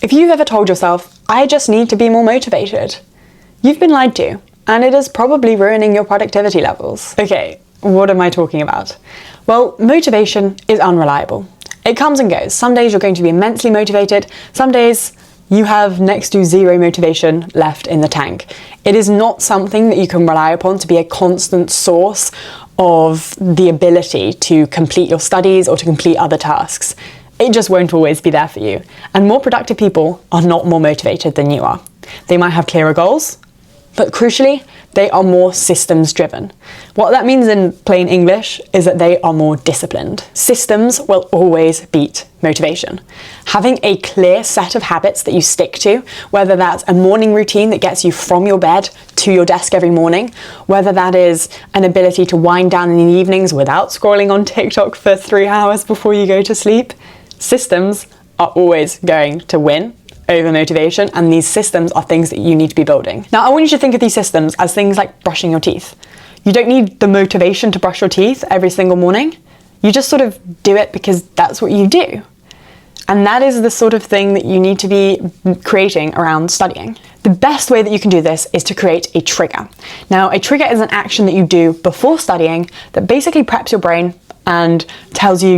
If you've ever told yourself, I just need to be more motivated, you've been lied to, and it is probably ruining your productivity levels. Okay, what am I talking about? Well, motivation is unreliable. It comes and goes. Some days you're going to be immensely motivated, some days you have next to zero motivation left in the tank. It is not something that you can rely upon to be a constant source of the ability to complete your studies or to complete other tasks. It just won't always be there for you. And more productive people are not more motivated than you are. They might have clearer goals, but crucially, they are more systems driven. What that means in plain English is that they are more disciplined. Systems will always beat motivation. Having a clear set of habits that you stick to, whether that's a morning routine that gets you from your bed to your desk every morning, whether that is an ability to wind down in the evenings without scrolling on TikTok for 3 hours before you go to sleep, systems are always going to win over motivation, and these systems are things that you need to be building. Now, I want you to think of these systems as things like brushing your teeth. You don't need the motivation to brush your teeth every single morning. You just sort of do it because that's what you do. And that is the sort of thing that you need to be creating around studying. The best way that you can do this is to create a trigger. Now, a trigger is an action that you do before studying that basically preps your brain and tells you,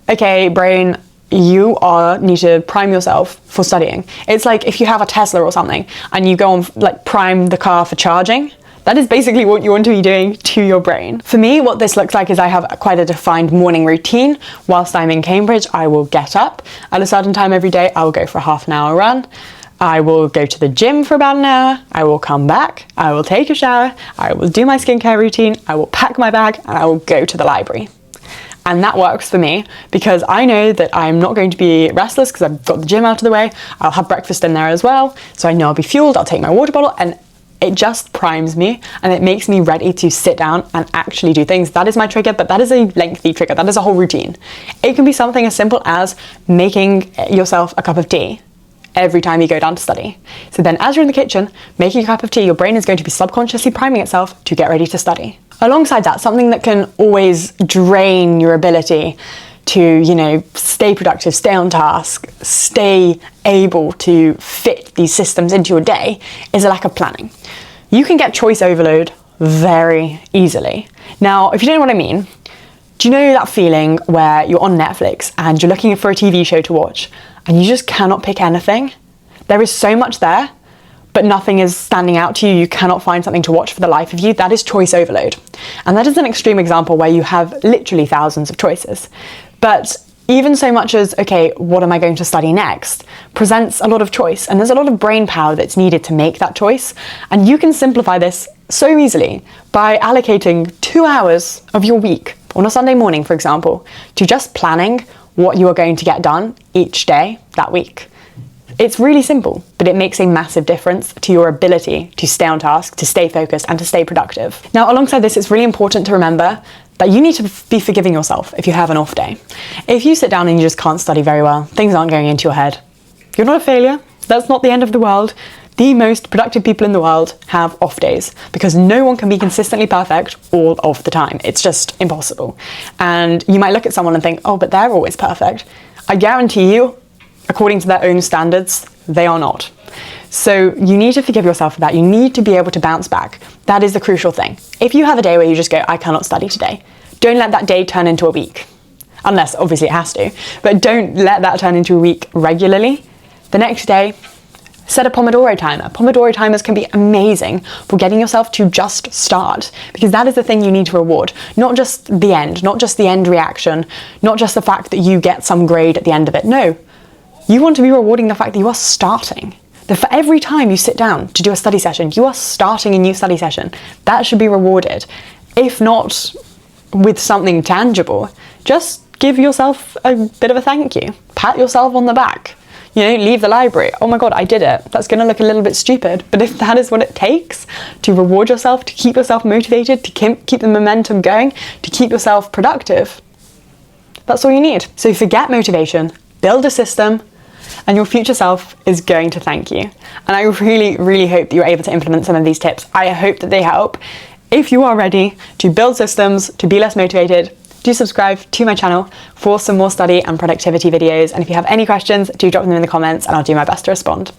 okay, brain, you need to prime yourself for studying. It's like if you have a Tesla or something and you go on prime the car for charging, that is basically what you want to be doing to your brain. For me, what this looks like is I have quite a defined morning routine. Whilst I'm in Cambridge, I will get up at a certain time every day. I will go for a half an hour run. I will go to the gym for about an hour. I will come back. I will take a shower. I will do my skincare routine. I will pack my bag and I will go to the library. And that works for me because I know that I'm not going to be restless because I've got the gym out of the way. I'll have breakfast in there as well. So I know I'll be fueled. I'll take my water bottle and it just primes me and it makes me ready to sit down and actually do things. That is my trigger, but that is a lengthy trigger. That is a whole routine. It can be something as simple as making yourself a cup of tea every time you go down to study. So then as you're in the kitchen, making a cup of tea, your brain is going to be subconsciously priming itself to get ready to study. Alongside that, something that can always drain your ability to, stay productive, stay on task, stay able to fit these systems into your day is a lack of planning. You can get choice overload very easily. Now, if you don't know what I mean, do you know that feeling where you're on Netflix and you're looking for a TV show to watch and you just cannot pick anything? There is so much there, but nothing is standing out to you. You cannot find something to watch for the life of you. That is choice overload. And that is an extreme example where you have literally thousands of choices. But even so much as, okay, what am I going to study next, presents a lot of choice. And there's a lot of brain power that's needed to make that choice. And you can simplify this so easily by allocating 2 hours of your week on a Sunday morning, for example, to just planning what you are going to get done each day that week. It's really simple, but it makes a massive difference to your ability to stay on task, to stay focused, and to stay productive. Now, alongside this, it's really important to remember that you need to be forgiving yourself if you have an off day. If you sit down and you just can't study very well, things aren't going into your head, you're not a failure. That's not the end of the world. The most productive people in the world have off days because no one can be consistently perfect all of the time. It's just impossible. And you might look at someone and think, oh, but they're always perfect. I guarantee you, according to their own standards, they are not. So you need to forgive yourself for that. You need to be able to bounce back. That is the crucial thing. If you have a day where you just go, I cannot study today, don't let that day turn into a week. Unless, obviously, it has to. But don't let that turn into a week regularly. The next day, set a Pomodoro timer. Pomodoro timers can be amazing for getting yourself to just start, because that is the thing you need to reward. Not just the end, not just the end reaction, not just the fact that you get some grade at the end of it. No, you want to be rewarding the fact that you are starting. That for every time you sit down to do a study session, you are starting a new study session. That should be rewarded. If not with something tangible, just give yourself a bit of a thank you. Pat yourself on the back. Leave the library. Oh my God, I did it. That's going to look a little bit stupid. But if that is what it takes to reward yourself, to keep yourself motivated, to keep the momentum going, to keep yourself productive, that's all you need. So forget motivation, build a system, and your future self is going to thank you. And I really, really hope that you're able to implement some of these tips. I hope that they help. If you are ready to build systems, to be less motivated, do subscribe to my channel for some more study and productivity videos. And if you have any questions, do drop them in the comments and I'll do my best to respond.